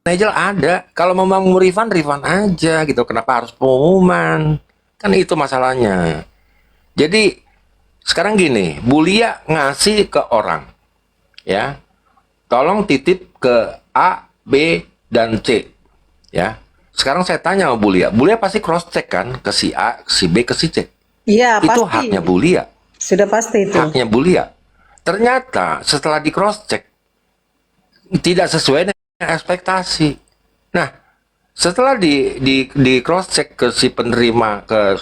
Nigel ada. Kalau memang mau refund, refund aja gitu. Kenapa harus pengumuman? Kan itu masalahnya. Jadi sekarang gini, Bulia ngasih ke orang, ya, tolong titip ke A, B, dan C, ya. Sekarang saya tanya sama Bulia, Bulia pasti cross check kan ke si A, si B, ke si C. Iya, Itu pasti. haknya Bulia, Sudah pasti itu. haknya Bulia. Ternyata setelah di cross check tidak sesuai dengan ekspektasi. Nah, setelah di cross check ke si penerima, ke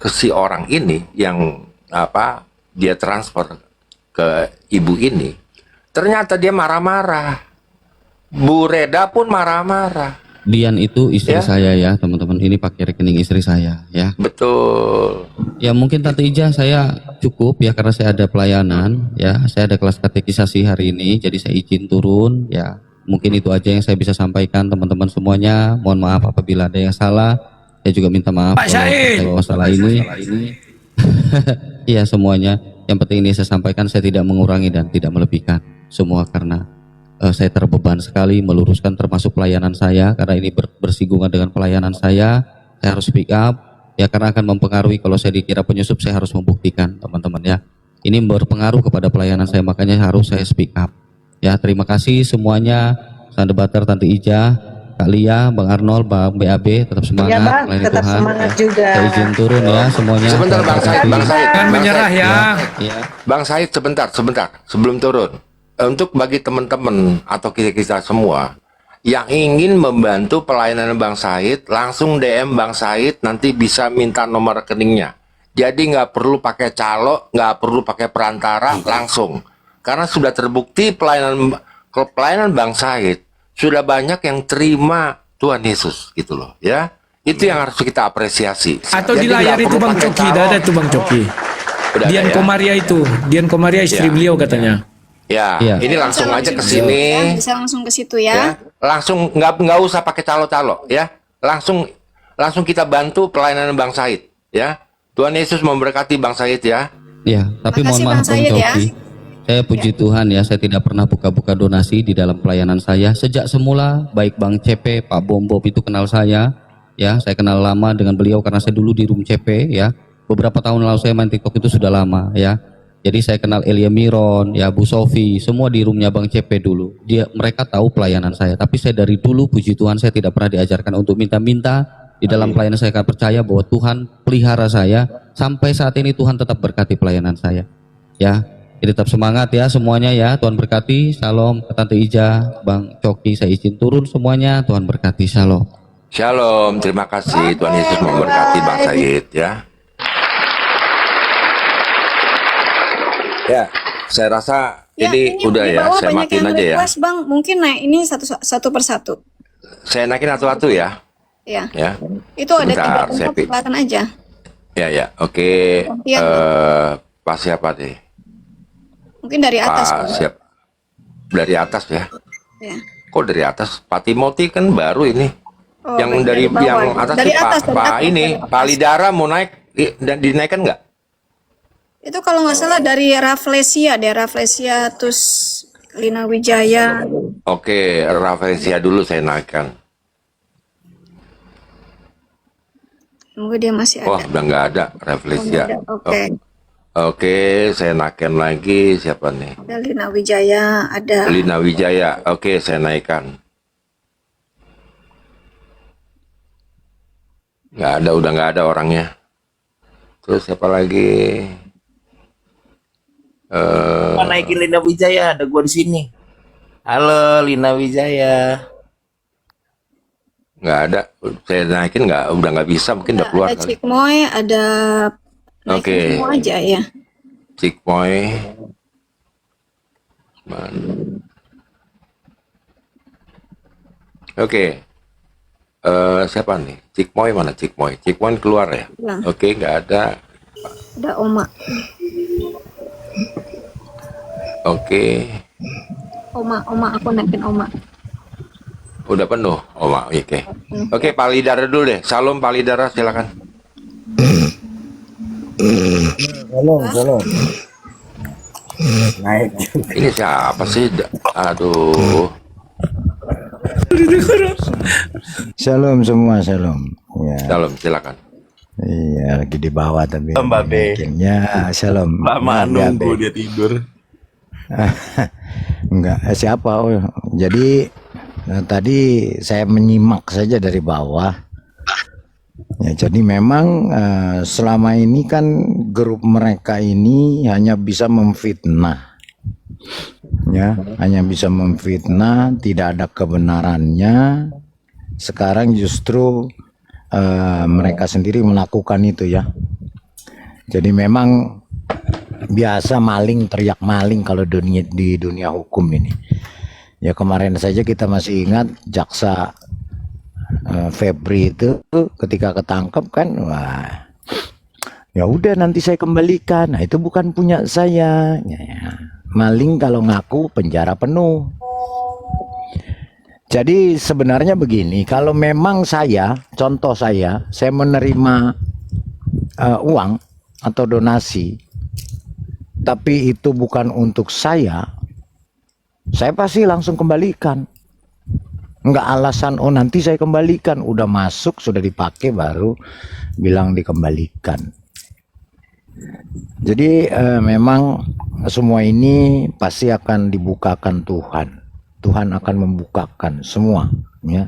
si orang ini yang apa, dia transfer ke ibu ini, ternyata dia marah-marah. Bu Reda pun marah-marah. Dian itu istri Ya. saya ya teman-teman, ini pakai rekening istri saya ya. Betul. Ya mungkin Tante Ija saya cukup ya karena saya ada pelayanan ya, saya ada kelas katekisasi hari ini jadi saya izin turun ya. Mungkin itu aja yang saya bisa sampaikan teman-teman semuanya. Mohon maaf apabila ada yang salah. Saya juga minta maaf Pak kalau Syahid. terkait masalah ini. Iya semuanya. Yang penting ini saya sampaikan, saya tidak mengurangi dan tidak melebihkan. Semua karena saya terbeban sekali meluruskan termasuk pelayanan saya karena ini bersinggungan dengan pelayanan saya. Saya harus speak up ya karena akan mempengaruhi. Kalau saya dikira penyusup saya harus membuktikan teman-teman ya. Ini berpengaruh kepada pelayanan saya, makanya harus saya speak up. Ya, terima kasih semuanya, Sande Butter, Tante Ija, Kak Lia, Bang Arnold, Bang BAB, tetap semangat. Iya, Bang, melayani tetap Tuhan. semangat juga. Saya izin turun ya semuanya. Sebentar Bang Said, Bang Said. Jangan Bang menyerah Said. ya. Ya. Bang Said sebentar sebelum turun. Untuk bagi teman-teman atau kita semua yang ingin membantu pelayanan Bang Said, langsung DM Bang Said, nanti bisa minta nomor rekeningnya. Jadi nggak perlu pakai calo, nggak perlu pakai perantara, langsung. Karena sudah terbukti pelayanan Bang Said sudah banyak yang terima Tuhan Yesus gitu loh, ya. Itu yang harus kita apresiasi. Atau di Jadi layar nggak itu perlu Bang pakai Coki, calo. ada tuh Bang Coki. Udah Dian ada ya? Komaria itu, Dian Komaria istri Ya. beliau katanya. Ya, Iya. ini langsung Bisa aja ke langsung sini. ya, bisa langsung ke situ Ya, ya. langsung nggak usah pakai calo-calo ya, langsung kita bantu pelayanan Bang Said ya. Tuhan Yesus memberkati Bang Said ya. Ya, tapi mohon Makasih, maaf Bang Said, ya. Coki. Saya puji Tuhan ya, saya tidak pernah buka-buka donasi di dalam pelayanan saya. Sejak semula, baik Bang CP, Pak Bom itu kenal saya. Ya, saya kenal lama dengan beliau karena saya dulu di room CP ya. Beberapa tahun lalu saya main TikTok itu sudah lama ya. Jadi saya kenal Elia Miron, ya Bu Sofi, semua di roomnya Bang CP dulu. Mereka tahu pelayanan saya. Tapi saya dari dulu, puji Tuhan, saya tidak pernah diajarkan untuk minta-minta. Di dalam pelayanan saya akan percaya bahwa Tuhan pelihara saya. Sampai saat ini Tuhan tetap berkati pelayanan saya. Ya, jadi tetap semangat ya semuanya ya. Tuhan berkati. Shalom ke Tante Ija, Bang Coki. Saya izin turun semuanya. Tuhan berkati. Shalom. Shalom, terima kasih. Tuhan Yesus memberkati Bang Said ya. Ya, saya rasa ini udah di ya. bawah Saya banyak matiin yang aja ya. request, Bang. Mungkin naik ini satu persatu. Saya naikin satu-satu ya. Ya. Ya. Itu ada Sebentar, 3 saya tempat, silakan aja. Ya. Oke. Iya. Pak siapa deh? Mungkin dari atas. Pak siap. Dari atas ya. Ya. Kok dari atas? Pak Timothy kan baru ini. Oh, yang baik, dari bawah. yang atas Dari sih atas, Pak dari atas, ini dari atas. Pak Lidara mau naik dan dinaikkan nggak? Itu kalau nggak salah dari Rafflesia, terus Lina Wijaya. Oke, Rafflesia dulu saya naikkan. Semoga dia masih Wah, ada. udah nggak ada Rafflesia. Oke. Oke, saya naikkan lagi siapa nih? Ada Lina Wijaya, ada Lina Wijaya. Oke, saya naikkan. Nggak ada, udah nggak ada orangnya. Terus siapa lagi? Naikin Lina Wijaya, ada gua di sini. Halo Lina Wijaya. Nggak ada. Saya naikin nggak, udah nggak bisa, mungkin udah keluar ada kali. Cikmoy, ada naikin Oke. semua aja ya. Cikmoy. Mana? Oke. Siapa nih? Cikmoy mana Cikmoy? Cikmoy keluar ya? Ya. Oke, nggak ada. Ada Oma. Oke. Oma, aku naikin Oma. Udah penuh. Oh, oke. Oke, Pak Lidara dulu deh. Salam Pak Lidara, silakan. Shalom. Naik juga. Ini siapa sih? Aduh. Shalom semua, shalom. Ya, Shalom, silakan. iya lagi di bawah tapi Mbak Be. mungkin. Ya, shalom. Lama Ya, nunggu Be. dia tidur. Enggak, siapa? Oh, jadi tadi saya menyimak saja dari bawah. Ya, jadi memang selama ini kan grup mereka ini hanya bisa memfitnah. Ya, hanya bisa memfitnah, tidak ada kebenarannya. Sekarang justru mereka sendiri melakukan itu ya. Jadi memang biasa maling teriak maling kalau di dunia hukum ini. Ya kemarin saja kita masih ingat jaksa Febri itu ketika ketangkep kan, wah ya udah nanti saya kembalikan. Nah itu bukan punya saya. Ya. Maling kalau ngaku penjara penuh. Jadi sebenarnya begini, kalau memang contoh saya menerima uang atau donasi, tapi itu bukan untuk saya pasti langsung kembalikan. Enggak alasan, oh nanti saya kembalikan, udah masuk, sudah dipakai baru bilang dikembalikan. Jadi memang semua ini pasti akan dibukakan Tuhan. Tuhan akan membukakan semua ya.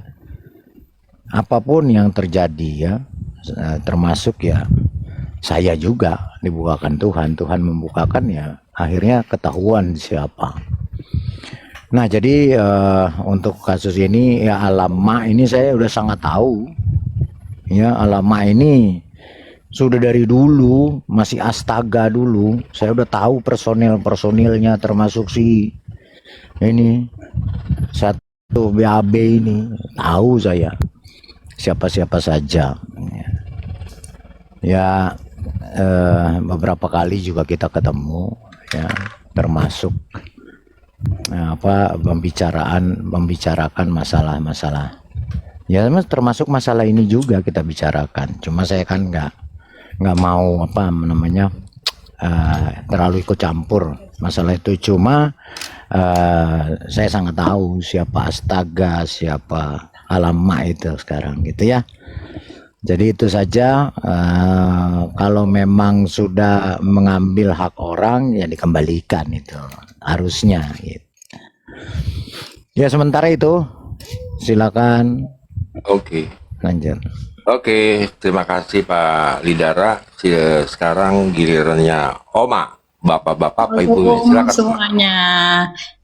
Apapun yang terjadi ya, termasuk ya saya juga dibukakan Tuhan. Tuhan membukakan ya, akhirnya ketahuan siapa. Nah jadi untuk kasus ini ya Alama ini saya udah sangat tahu ya. Alama ini sudah dari dulu, masih Astaga dulu saya udah tahu personilnya, termasuk si ini satu BAB ini tahu saya siapa-siapa saja ya. Beberapa kali juga kita ketemu ya, termasuk membicarakan masalah-masalah ya, termasuk masalah ini juga kita bicarakan. Cuma saya kan nggak mau terlalu ikut campur masalah itu. Cuma saya sangat tahu siapa Astaga, siapa Alama itu sekarang gitu ya. Jadi itu saja, kalau memang sudah mengambil hak orang ya dikembalikan, itu harusnya gitu. Ya sementara itu silakan Oke. lanjut. Oke, terima kasih Pak Lidara. Sekarang gilirannya Oma. Bapak-bapak, Pak Ibu, Assalamualaikum silakan. semuanya.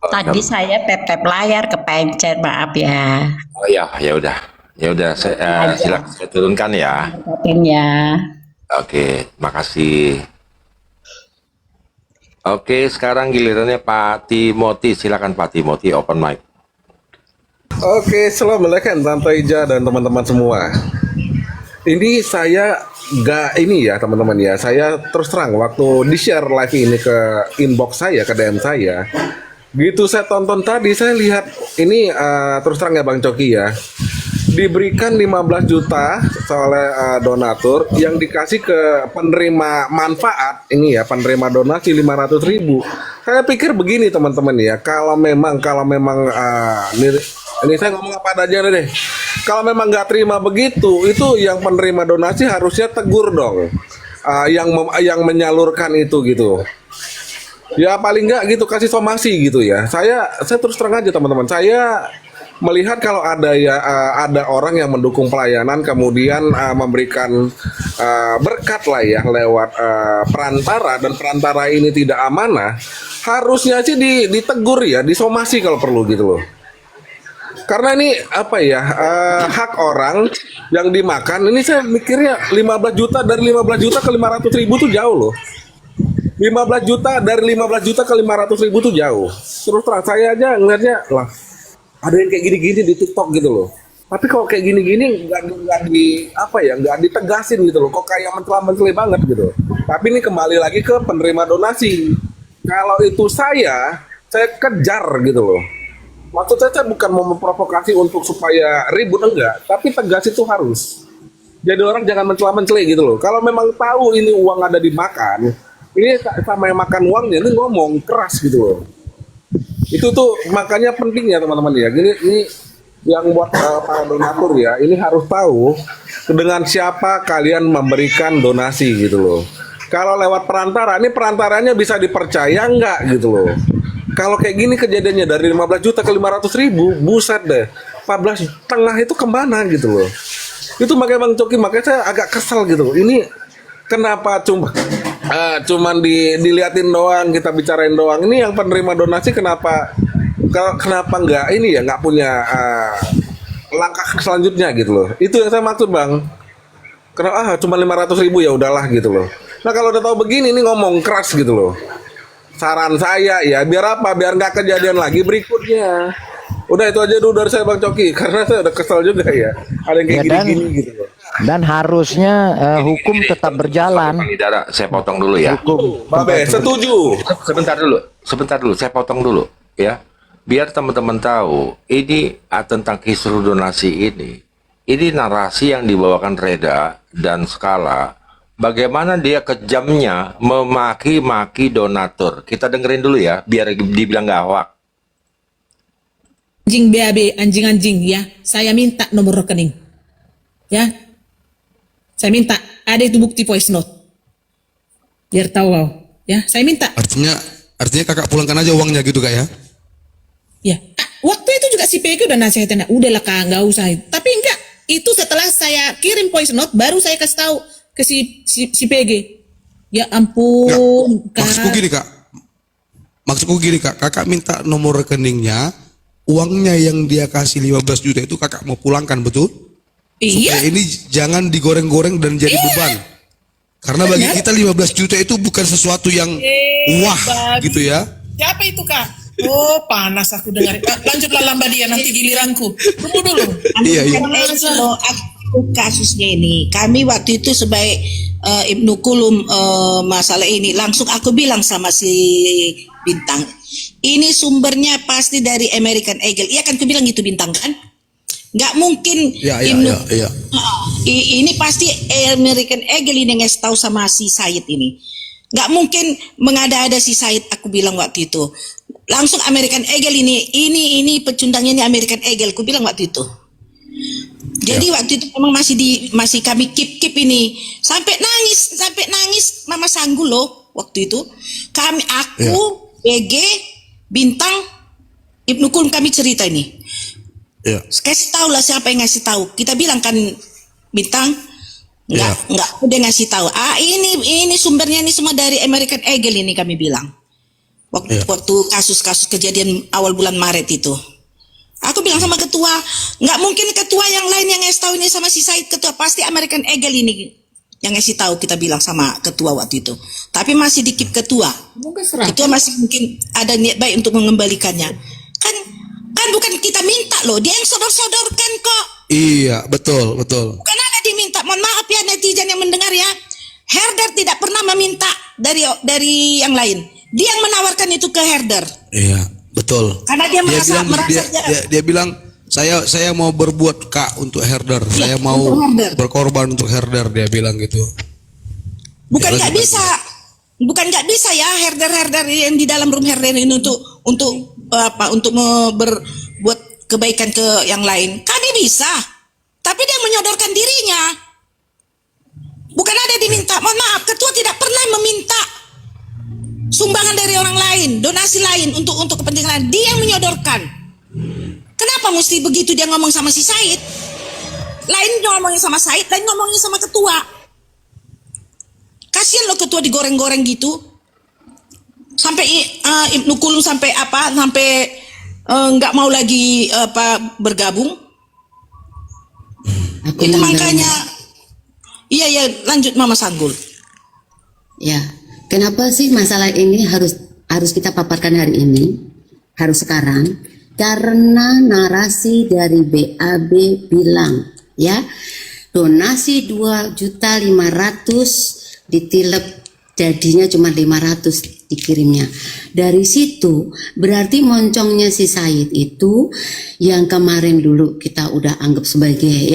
Tadi saya tap layar kepencet, maaf ya. Oh ya, ya udah. Ya udah, silakan saya turunkan ya. Ya. Oke, makasih. Oke, sekarang gilirannya Pak Timothy. Silakan Pak Timothy, open mic. Oke, assalamualaikum Tante Ija dan teman-teman semua. Ini saya ini ya teman-teman ya. Saya terus terang waktu di share live ini ke inbox saya, ke DM saya. Gitu saya tonton tadi, saya lihat ini terus terang ya Bang Coki ya. Diberikan 15 juta oleh donatur yang dikasih ke penerima manfaat ini ya, penerima donasi 500.000. Saya pikir begini teman-teman ya, kalau memang ini saya ngomong apa aja deh. Kalau memang nggak terima begitu, itu yang penerima donasi harusnya tegur dong, yang menyalurkan itu gitu. Ya paling nggak gitu kasih somasi gitu ya. Saya terus terang aja teman-teman. Saya melihat kalau ada orang yang mendukung pelayanan kemudian memberikan berkat lah ya lewat perantara, dan perantara ini tidak amanah, harusnya sih ditegur ya, disomasi kalau perlu gitu loh. Karena ini hak orang yang dimakan. Ini saya mikirnya 15 juta dari 15 juta ke 500.000 tuh jauh loh. 15 juta dari 15 juta ke 500.000 tuh jauh. Terus terang saya aja ngeliatnya lah, ada yang kayak gini-gini di TikTok gitu loh. Tapi kalau kayak gini-gini nggak ditegasin gitu loh. Kok kayak mencela-mencela banget gitu. Tapi ini kembali lagi ke penerima donasi. Kalau itu saya kejar gitu loh. Maksud saya bukan mau memprovokasi untuk supaya ribut, enggak, tapi tegas itu harus. Jadi orang jangan mencela-mencela gitu loh. Kalau memang tahu ini uang ada dimakan, ini sama yang makan uangnya ini ngomong keras gitu loh. Itu tuh makanya penting ya teman-teman ya. Ini yang buat para donatur ya, ini harus tahu dengan siapa kalian memberikan donasi gitu loh. Kalau lewat perantara, ini perantaranya bisa dipercaya nggak gitu loh. Kalau kayak gini kejadiannya dari 15 juta ke 500 ribu, buset deh. 14 setengah itu kemana gitu loh. Itu makanya Bang Coki, makanya saya agak kesel gitu loh. Ini kenapa cuman diliatin doang, kita bicarain doang. Ini yang penerima donasi kenapa nggak ini ya, nggak punya langkah selanjutnya gitu loh. Itu yang saya maksud Bang. Kenapa cuma 500 ribu ya udahlah gitu loh. Nah kalau udah tahu begini ini ngomong keras gitu loh. Saran saya ya biar apa, biar nggak kejadian lagi berikutnya. Udah itu aja dulu dari saya Bang Coki, karena saya udah kesel juga ya ada yang kayak Ya, gini-gini gitu loh. Dan harusnya hukum tetap berjalan. Bang Idara, saya potong dulu ya. Hukum. Babe setuju. Sebentar dulu, saya potong dulu ya. Biar teman-teman tahu, ini tentang kisruh donasi ini narasi yang dibawakan Reda dan Skala. Bagaimana dia kejamnya memaki-maki donatur. Kita dengerin dulu ya, biar dibilang gak hoak. Anjing BAB, anjing-anjing ya. Saya minta nomor rekening. Ya. Saya minta ada itu bukti voice note. Biar tahu ya. Saya minta. Artinya kakak pulangkan aja uangnya gitu kak ya? Ya. Waktu itu juga si PG udah nasihatin, udahlah kak, nggak usah. Tapi enggak. Itu setelah saya kirim voice note, baru saya kasih tahu ke si PG. Ya ampun. Nggak, maksudku gini kak, kakak minta nomor rekeningnya, uangnya yang dia kasih 15 juta itu kakak mau pulangkan, betul? Iya. Supaya ini jangan digoreng-goreng dan jadi beban. Karena bagi kita 15 juta itu bukan sesuatu yang wah gitu ya. Siapa itu kak? Oh panas aku dengar. Lanjutlah Lamba dia, nanti giliranku. Tunggu dulu. Iya. Kalau aku kasusnya ini, kami waktu itu sebagai Ibnu Kulum masalah ini, langsung aku bilang sama si Bintang, ini sumbernya pasti dari American Eagle. Iya kan, aku bilang gitu Bintang kan? Nggak mungkin Iya. Ini pasti American Eagle ini ngasih tahu sama si Said ini. Nggak mungkin mengada-ada si Said, aku bilang waktu itu. Langsung American Eagle ini pecundangnya ini American Eagle, aku bilang waktu itu. Jadi waktu itu memang masih kami keep ini sampai nangis Mama Sanggul loh waktu itu. Aku BG Bintang Ibnu Kulum kami cerita ini. Kasih tahu lah siapa yang ngasih tahu. Kita bilang kan Bintang nggak udah ngasih tahu. Ini sumbernya ini semua dari American Eagle ini kami bilang. Waktu kasus-kasus kejadian awal bulan Maret itu. Aku bilang sama ketua, nggak mungkin ketua yang lain yang ngasih tahu ini sama si Said, ketua pasti American Eagle ini yang ngasih tahu, kita bilang sama ketua waktu itu. Tapi masih dikip ketua. Ketua masih mungkin ada niat baik untuk mengembalikannya. Kan bukan kita minta loh, dia yang sodor-sodorkan kok. Iya, betul. Bukan ada diminta. Mohon maaf ya netizen yang mendengar ya. Herder tidak pernah meminta dari yang lain. Dia yang menawarkan itu ke Herder. Iya, betul. Karena dia merasa dia bilang saya mau berbuat kak untuk Herder. Saya mau berkorban untuk Herder, dia bilang gitu. Bukan nggak bisa. Bukan nggak bisa ya Herder yang di dalam room Herder ini untuk berbuat kebaikan ke yang lain. Kami bisa. Tapi dia menyodorkan dirinya. Bukan ada diminta. Mohon maaf, ketua tidak pernah meminta sumbangan dari orang lain, donasi lain untuk kepentingan. Dia yang menyodorkan. Kenapa mesti begitu dia ngomong sama si Said? Lain ngomongin sama Said, lain ngomongin sama ketua. Kasian loh ketua digoreng-goreng gitu. Sampai Ibnu Kulum sampai nggak mau lagi bergabung. Itu makanya. Iya lanjut Mama Sanggul. Ya. Kenapa sih masalah ini harus kita paparkan hari ini, harus sekarang? Karena narasi dari BAB bilang, ya, donasi 2.500.000 ditilep, jadinya cuma 500 dikirimnya. Dari situ berarti moncongnya si Said itu yang kemarin dulu kita udah anggap sebagai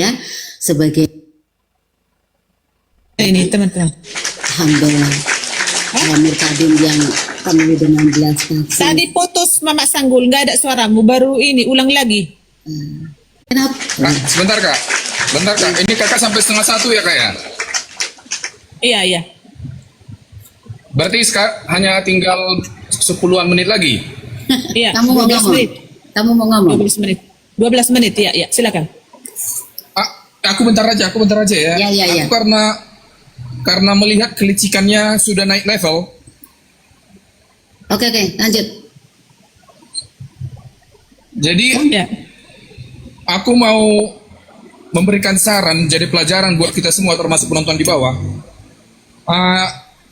ini teman-teman. Alhamdulillah. Murtadin yang kami dengan jelas. Tadi putus Mama Sanggul, nggak ada suaramu, baru ini ulang lagi. Kenapa? Sebentar kak, bentar kak. Ini kakak sampai 12:30 ya kak ya? Iya, iya. Berarti hanya tinggal 10-an menit lagi. Iya, Kamu mau 12 ngomong? menit. Kamu mau ngomong? 12 menit. 12 menit, iya, iya. Silakan. Aku bentar aja ya. Ya, ya, ya. Aku karena melihat kelicikannya sudah naik level. Oke, lanjut. Jadi Ya. aku mau memberikan saran jadi pelajaran buat kita semua termasuk penonton di bawah.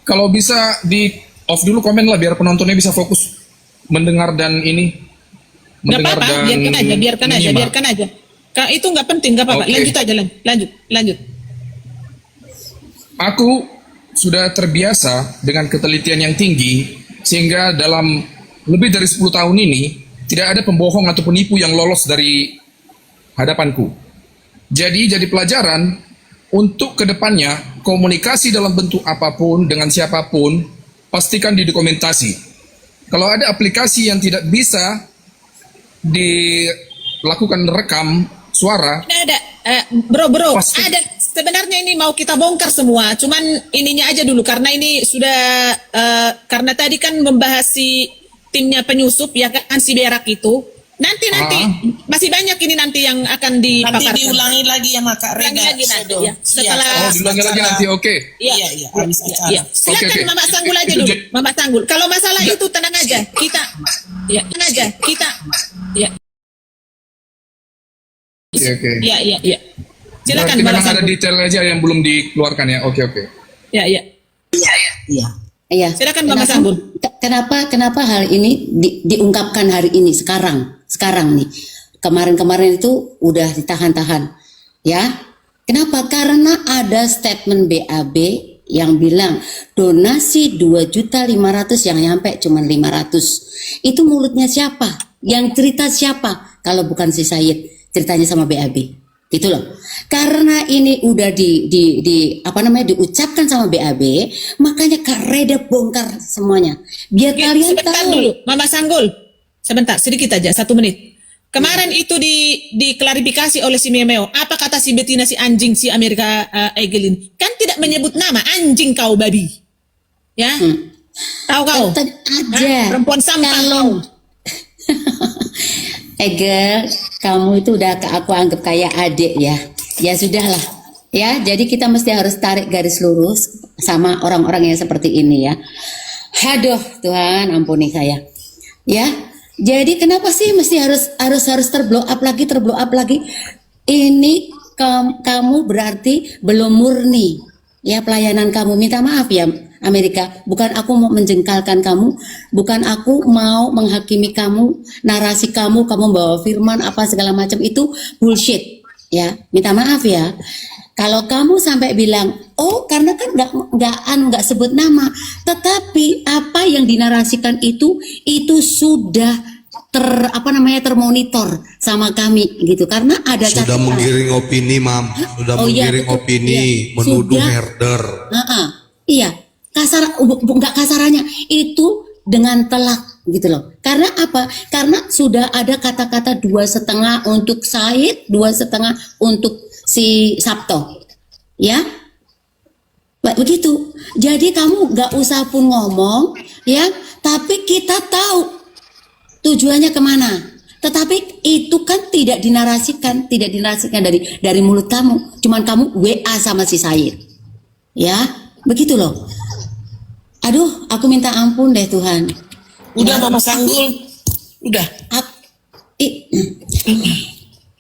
Kalau bisa di off dulu komen lah biar penontonnya bisa fokus mendengar dan ini. Nggak Mendengar apa-apa, dan biarkan aja. Kak, itu nggak penting, nggak apa-apa. Oke. Lanjut aja, lanjut. Aku sudah terbiasa dengan ketelitian yang tinggi sehingga dalam lebih dari 10 tahun ini tidak ada pembohong atau penipu yang lolos dari hadapanku. Jadi pelajaran untuk kedepannya komunikasi dalam bentuk apapun dengan siapapun pastikan didokumentasi. Kalau ada aplikasi yang tidak bisa dilakukan rekam suara, Ada, bro, Pasti. ada. Sebenarnya ini mau kita bongkar semua, cuman ininya aja dulu karena ini sudah karena tadi kan membahas si timnya penyusup ya kan si Berak itu. Nanti masih banyak ini nanti yang akan dipaparkan. Nanti diulangi lagi ya Kak Reda. Ulangi lagi nanti ya. Setelah diulangi lagi nanti, oke. Iya, habis acara. iya. Silakan Oke. Mama Sanggul aja Itu dulu. Mama Sanggul. Kalau masalah itu tenang aja. Ya. Oke. Iya. Silakan Berarti Mama memang ada Sanggul. detail aja yang belum dikeluarkan ya. Oke. Iya. Iya. Silakan Mama Sanggul. Kenapa hal ini diungkapkan hari ini sekarang nih? Kemarin itu udah ditahan-tahan, ya. Kenapa? Karena ada statement BAB yang bilang donasi 2.500.000 yang nyampe cuma 500. Itu mulutnya siapa? Yang cerita siapa? Kalau bukan si Said, ceritanya sama BAB. Gitu loh. Karena ini udah diucapkan sama BAB, makanya Kak Reda bongkar semuanya. Biar kalian Sebentar tahu. dulu, Mama Sanggul. Sebentar, sedikit aja, 1 menit. Kemarin itu diklarifikasi oleh si Memeo. Apa kata si Betina si anjing si Amerika Egelin? Kan tidak menyebut nama, anjing kau babi. Ya? Tahu kau? Aja. Perempuan sampah kau. Egel, kamu itu udah aku anggap kayak adik ya. Ya sudahlah. Ya, jadi kita mesti harus tarik garis lurus sama orang-orang yang seperti ini ya. Aduh, Tuhan ampuni saya. Ya. Jadi kenapa sih mesti harus terblow up lagi? Ini kamu berarti belum murni ya pelayanan kamu. Minta maaf ya Amerika, bukan aku mau menjengkalkan kamu, bukan aku mau menghakimi kamu, narasi kamu bawa firman apa segala macam itu bullshit ya. Minta maaf ya. Kalau kamu sampai bilang, oh karena kan nggak sebut nama, tetapi apa yang dinarasikan itu sudah termonitor sama kami gitu, karena ada Sudah menggiring opini, Mam. Sudah menggiring betul. opini, Iya. menuduh Sudah. herder. Iya, nggak kasarannya itu dengan telak gitu loh. Karena apa? Karena sudah ada kata-kata 2,5 untuk Said, 2,5 untuk si Sabto, ya begitu. Jadi kamu nggak usah pun ngomong, ya. Tapi kita tahu tujuannya kemana. Tetapi itu kan tidak dinarasikan dari mulut kamu. Cuman kamu WA sama si Said, ya begitu loh. Aduh, aku minta ampun deh Tuhan. Udah Mama Sanggul. Udah.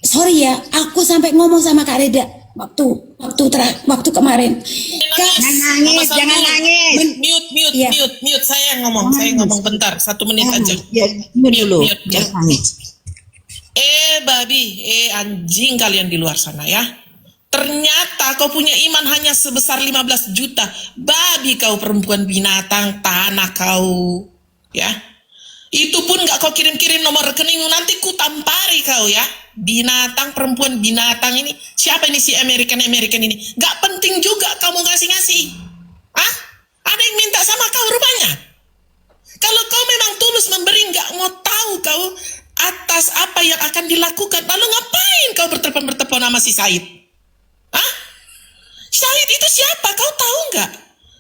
Sorry ya, aku sampai ngomong sama Kak Reda waktu kemarin. Jangan nangis. Mute. Saya ngomong bentar, 1 menit aja. Dulu. Mute. Jangan nangis. Babi, anjing kalian di luar sana ya. Ternyata kau punya iman hanya sebesar 15 juta. Babi kau, perempuan binatang, tanah kau. Ya. Itu pun gak kau kirim-kirim nomor rekeningmu, nanti ku tampari kau ya. Binatang, perempuan binatang ini. Siapa ini si American ini? Gak penting juga kamu ngasih-ngasih. Ada yang minta sama kau rupanya. Kalau kau memang tulus memberi, gak mau tahu kau atas apa yang akan dilakukan. Lalu ngapain kau nama si Said? Hah? Said itu siapa? Kau tahu nggak?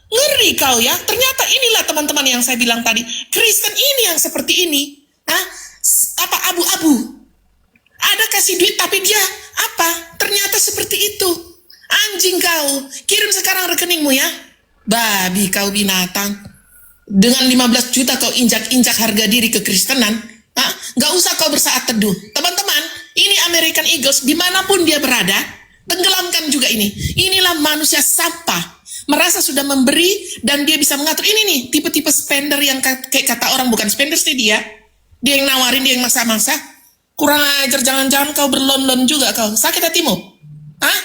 Ngeri kau ya. Ternyata inilah teman-teman yang saya bilang tadi. Kristen ini yang seperti ini. Hah? Apa abu-abu? Ada kasih duit tapi dia apa? Ternyata seperti itu. Anjing kau. Kirim sekarang rekeningmu ya. Babi kau binatang. Dengan 15 juta kau injak-injak harga diri kekristenan. Hah? Gak usah kau bersaat teduh. Teman-teman, ini American Eagles dimanapun dia berada, tenggelamkan juga ini. Inilah manusia sampah. Merasa sudah memberi dan dia bisa mengatur. Ini nih, tipe-tipe spender yang kayak kata orang bukan spender sih dia. Dia yang nawarin, dia yang maksa-maksa. Kurang ajar, jangan-jangan kau berlon-lon juga kau. Sakit hatimu? Hah?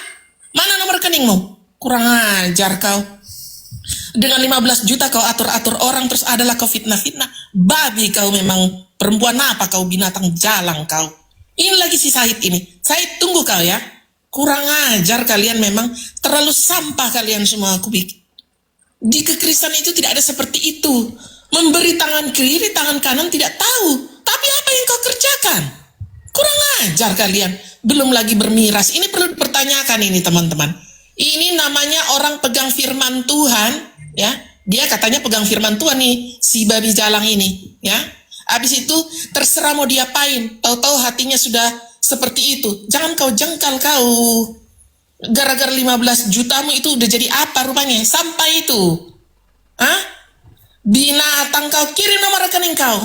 Mana nomor rekeningmu? Kurang ajar kau. Dengan 15 juta kau atur-atur orang terus adalah kau fitnah-fitnah. Babi kau memang. Perempuan apa kau, binatang jalang kau. Ini lagi si Said ini. Said tunggu kau ya. Kurang ajar kalian memang. Terlalu sampah kalian semua aku bikin. Di kekristenan itu tidak ada seperti itu. Memberi tangan kiri, tangan kanan tidak tahu. Tapi apa yang kau kerjakan? Kurang ajar kalian. Belum lagi bermiras. Ini perlu dipertanyakan ini teman-teman. Ini namanya orang pegang firman Tuhan. Ya, dia katanya pegang firman Tuhan nih. Si babi jalang ini. Ya. Habis itu terserah mau diapain. Tahu-tahu hatinya sudah seperti itu. Jangan kau jengkal kau. Gara-gara 15 jutamu itu udah jadi apa rupanya? Sampai itu. Hah? Binatang kau, kirim nomor rekening kau.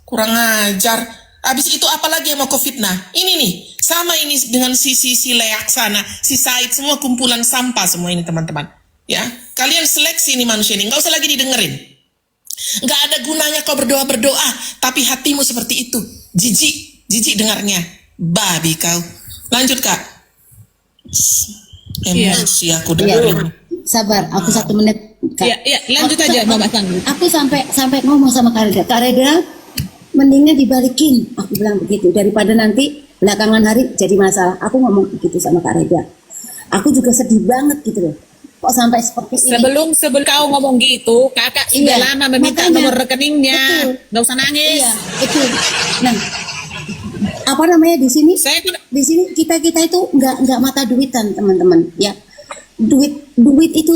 Kurang ajar. Habis itu apalagi yang mau kau fitnah? Ini nih. Sama ini dengan si Leak sana. Si Said, semua kumpulan sampah semua ini teman-teman. Ya, kalian seleksi ini manusia ini. Nggak usah lagi didengerin. Nggak ada gunanya kau berdoa-berdoa, tapi hatimu seperti itu. Jijik dengarnya. Babi kau. Lanjut kak. Emosi aku dengerin. Sabar, aku 1 menit. Iya, lanjut aja Mama Tangguh. Aku sampai ngomong sama Kak Reda, mendingan dibalikin. Aku bilang begitu daripada nanti belakangan hari jadi masalah. Aku ngomong begitu sama Kak Reda. Aku juga sedih banget gitu loh. Kok sampai seperti ini? Sebelum kau ngomong gitu, kakak sudah lama meminta makanya. nomor rekeningnya. Betul. Nggak usah nangis. Iya, betul. Nah, apa namanya di sini? Saya tidak. Di sini kita itu nggak mata duitan teman-teman, ya. Duit itu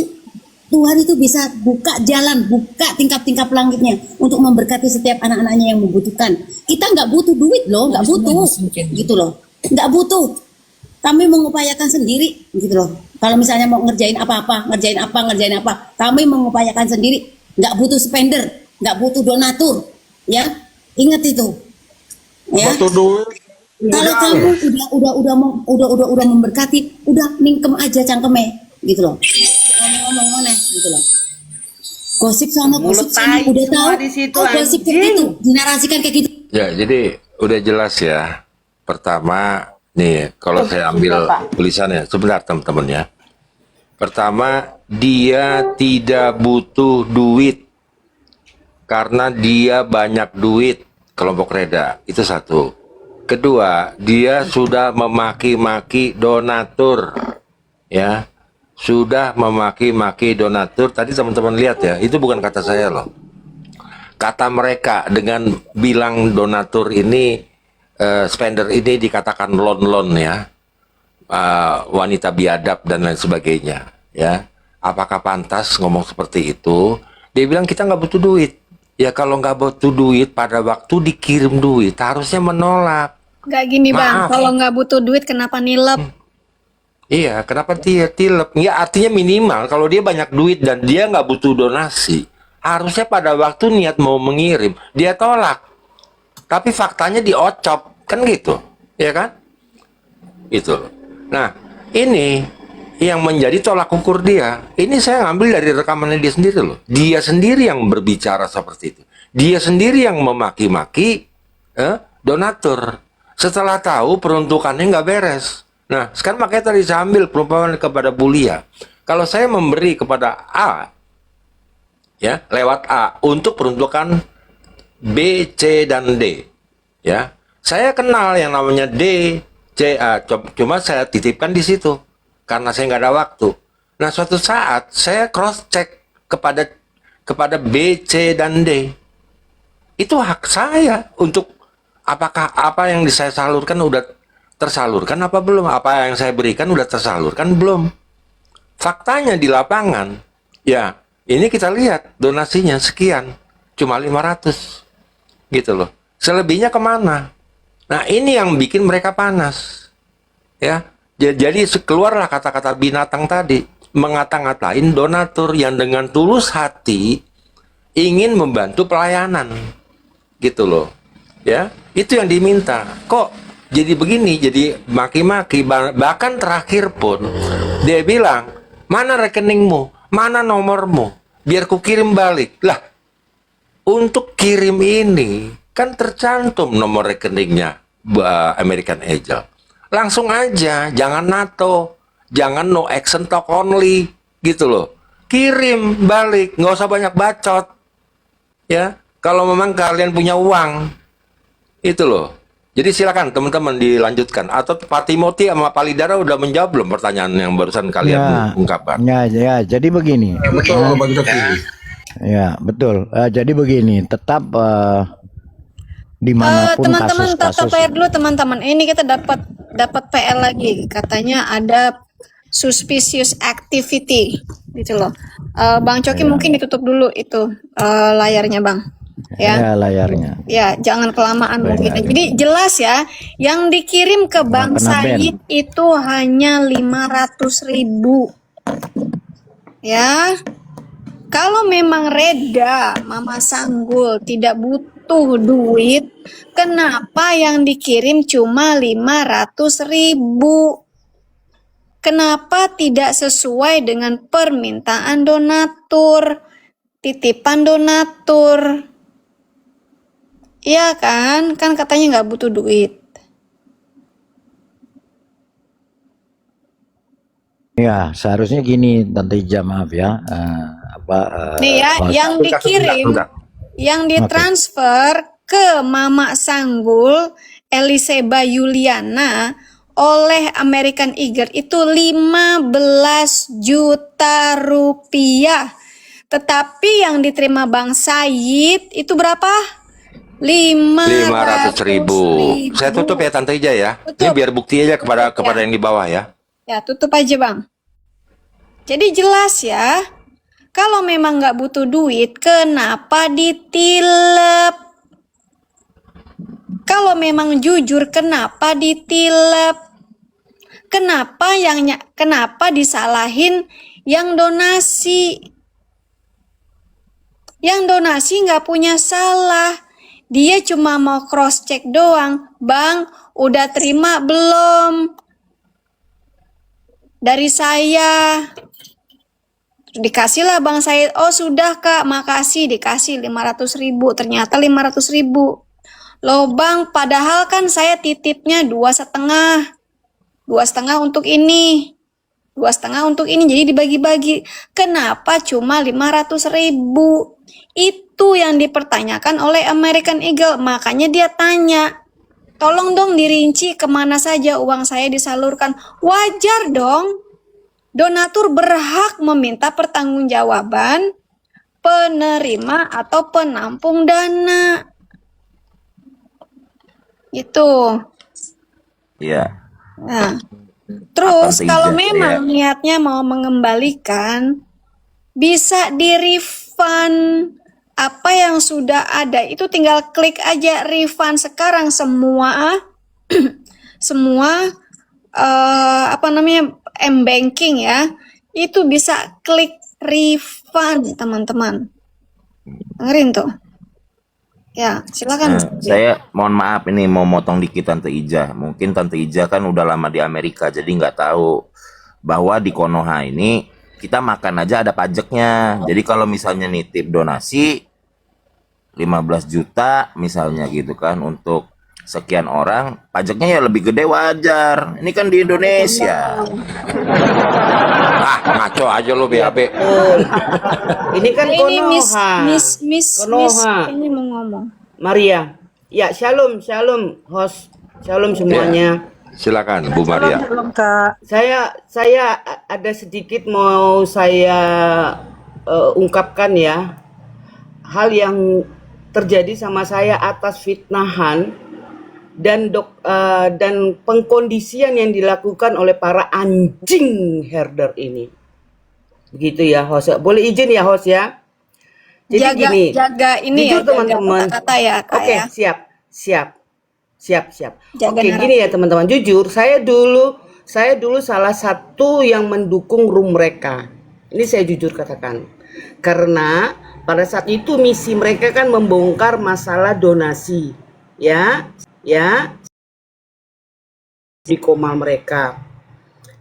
Tuhan itu bisa buka jalan, buka tingkap-tingkap langitnya untuk memberkati setiap anak-anaknya yang membutuhkan. Kita nggak butuh duit loh, nggak butuh, gitu loh, nggak butuh. Kami mengupayakan sendiri, gitu loh. Kalau misalnya mau ngerjain apa-apa, kami mengupayakan sendiri. Nggak butuh spender, nggak butuh donatur, ya. Ingat itu, ya. Butuh duit. Kalau kamu udah memberkati, udah ningkem aja cangkeme, gitu loh. Ngomong-ngomong mana, gitu loh. Gosip sana, udah tahu. Gosip kayak gitu, dinarasikan kayak gitu. Ya, jadi udah jelas ya. Pertama, nih kalau saya ambil tulisannya, sebentar teman-teman ya. Pertama, dia tidak butuh duit karena dia banyak duit. Kelompok Reda, itu satu. Kedua, dia sudah memaki-maki donatur, ya, sudah memaki-maki donatur. Tadi teman-teman lihat ya, itu bukan kata saya loh. Kata mereka dengan bilang donatur ini, spender ini dikatakan lon-lon ya, wanita biadab dan lain sebagainya, ya. Apakah pantas ngomong seperti itu? Dia bilang kita nggak butuh duit. Ya kalau nggak butuh duit pada waktu dikirim duit harusnya menolak. Nggak gini Bang, Maaf. kalau nggak butuh duit kenapa nilep? Iya, kenapa dia tilep? Ya artinya minimal kalau dia banyak duit dan dia nggak butuh donasi, harusnya pada waktu niat mau mengirim dia tolak. Tapi faktanya diocop, kan gitu, ya kan? Itu. Nah, ini yang menjadi tolak ukur dia. Ini saya ngambil dari rekamannya dia sendiri loh. Dia sendiri yang berbicara seperti itu. Dia sendiri yang memaki-maki donatur. Setelah tahu peruntukannya nggak beres. Nah, sekarang makanya tadi saya ambil perumpamaan kepada Bulia. Kalau saya memberi kepada A, ya, lewat A untuk peruntukan B, C, dan D, ya, saya kenal yang namanya D, C, A. Cuma saya titipkan di situ karena saya nggak ada waktu. Nah, suatu saat saya cross check kepada B, C, dan D. Itu hak saya untuk apakah apa yang saya salurkan udah tersalurkan apa belum? Apa yang saya berikan udah tersalurkan belum? Faktanya di lapangan, ya ini kita lihat donasinya sekian, cuma 500 gitu loh. Selebihnya kemana? Nah ini yang bikin mereka panas. Ya, jadi keluarlah kata-kata binatang tadi, mengata-ngatain donatur yang dengan tulus hati ingin membantu pelayanan, gitu loh. Ya, itu yang diminta. Kok jadi begini, jadi maki-maki, bahkan terakhir pun dia bilang, mana rekeningmu, mana nomormu, biar ku kirim balik. Lah, untuk kirim ini kan tercantum nomor rekeningnya American Eagle. Langsung aja, jangan NATO, jangan no action talk only, gitu loh. Kirim balik, nggak usah banyak bacot. Ya, kalau memang kalian punya uang, itu loh. Jadi silakan teman-teman dilanjutkan. Atau Pak Timothy sama Pak Lidara udah menjawab belum pertanyaan yang barusan kalian ungkapkan? Ya, jadi begini. Betul, Bang Coki. Ya, betul. Jadi begini, tetap dimanapun Teman-teman tata kasus-kasus. PR dulu teman-teman. Ini kita dapat PL lagi. Katanya ada suspicious activity gitu loh. Bang Coki mungkin ditutup dulu itu layarnya Bang. Ya, layarnya. Ya, jangan kelamaan mungkin. Jadi jelas ya, yang dikirim ke Bang kena ban. Said itu hanya 500.000. Ya. Kalau memang Reda, Mama Sanggul tidak butuh duit, kenapa yang dikirim cuma 500.000? Kenapa tidak sesuai dengan permintaan donatur, titipan donatur? Iya kan? Kan katanya nggak butuh duit. Ya, seharusnya gini, Tante Ija, maaf ya. Nih ya, yang dikirim, yang ditransfer ke Mama Sanggul, Eliseba Yuliana, oleh American Eagle itu 15 juta rupiah. Tetapi yang diterima Bang Said itu berapa? 500.000. Saya tutup ya Tante Ija ya. Ini biar bukti aja kepada yang di bawah ya. Ya, tutup aja Bang. Jadi jelas ya, kalau memang nggak butuh duit, kenapa ditilep? Kalau memang jujur, kenapa ditilep? Kenapa disalahin yang donasi? Yang donasi nggak punya salah. Dia cuma mau cross check doang. Bang, udah terima belum? Dari saya. Dikasihlah Bang Said. Oh sudah Kak, makasih. Dikasih 500.000. Ternyata 500.000. Loh Bang, padahal kan saya titipnya 2,5. 2,5 untuk ini. 2,5 untuk ini. Jadi dibagi-bagi. Kenapa cuma 500.000? Itu yang dipertanyakan oleh American Eagle. Makanya dia tanya, tolong dong dirinci kemana saja uang saya disalurkan. Wajar dong. Donatur berhak meminta pertanggungjawaban penerima atau penampung dana. Itu. Iya. Nah, terus Apa kalau tidak, memang niatnya mau mengembalikan, bisa di-refund apa yang sudah ada. Itu tinggal klik aja refund sekarang semua semua m-banking ya. Itu bisa klik refund, teman-teman. Dengerin tuh. Ya, silakan. Saya mohon maaf ini mau motong dikit Tante Ija. Mungkin Tante Ija kan udah lama di Amerika, jadi nggak tahu bahwa di Konoha ini kita makan aja ada pajaknya. Jadi kalau misalnya nitip donasi 15 juta misalnya gitu kan untuk sekian orang, pajaknya ya lebih gede wajar. Ini kan di Indonesia. Ngaco aja lo BAB. Ini kan Miss Konoha. ini mau ngomong. Maria. Ya, shalom host. Shalom semuanya. Silakan Bu Maria. Saya ada sedikit mau saya ungkapkan ya. Hal yang terjadi sama saya atas fitnahan dan pengkondisian yang dilakukan oleh para anjing herder ini. Begitu ya, host. Boleh izin ya, host ya. Jadi jaga ini jujur ya, teman-teman. jaga kata-kata ya, Kak Oke, ya. siap. Jaga Oke, gini ya teman-teman. Jujur, saya dulu salah satu yang mendukung room mereka. Ini saya jujur katakan. Karena pada saat itu misi mereka kan membongkar masalah donasi. Ya, di komal mereka.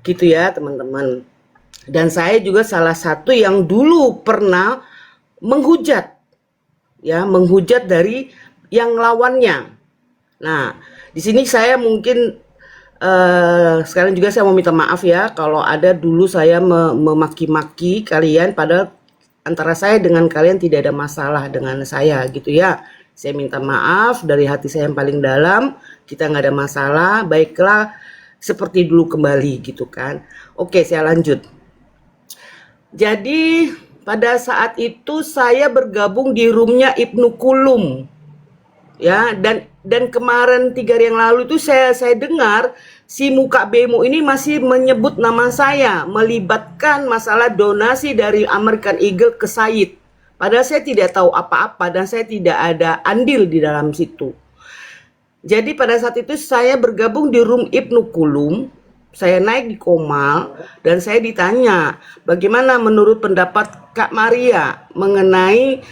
Gitu ya, teman-teman. Dan saya juga salah satu yang dulu pernah menghujat dari yang lawannya. Nah, di sini saya mungkin sekarang juga saya mau minta maaf ya kalau ada dulu saya memaki-maki kalian, padahal antara saya dengan kalian tidak ada masalah dengan saya gitu ya. Saya minta maaf dari hati saya yang paling dalam, kita nggak ada masalah, baiklah seperti dulu kembali gitu kan. Oke, saya lanjut. Jadi pada saat itu saya bergabung di roomnya Ibnu Kulum, ya, dan kemarin 3 hari yang lalu itu saya dengar si muka bemo ini masih menyebut nama saya, melibatkan masalah donasi dari American Eagle ke Said. Padahal saya tidak tahu apa-apa dan saya tidak ada andil di dalam situ. Jadi pada saat itu saya bergabung di room Ibnu Kulum. Saya naik di Komal dan saya ditanya bagaimana menurut pendapat Kak Maria mengenai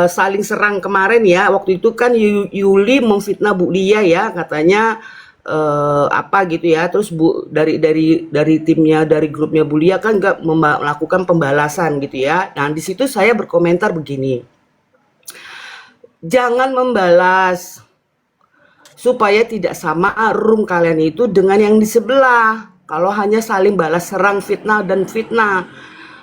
saling serang kemarin ya. Waktu itu kan Yuli memfitnah Bu Lia ya, katanya apa gitu ya. Terus dari timnya, dari grupnya Bu Lia kan nggak melakukan pembalasan gitu ya. Nah di situ saya berkomentar begini, jangan membalas supaya tidak sama room kalian itu dengan yang di sebelah. Kalau hanya saling balas serang, fitnah dan fitnah,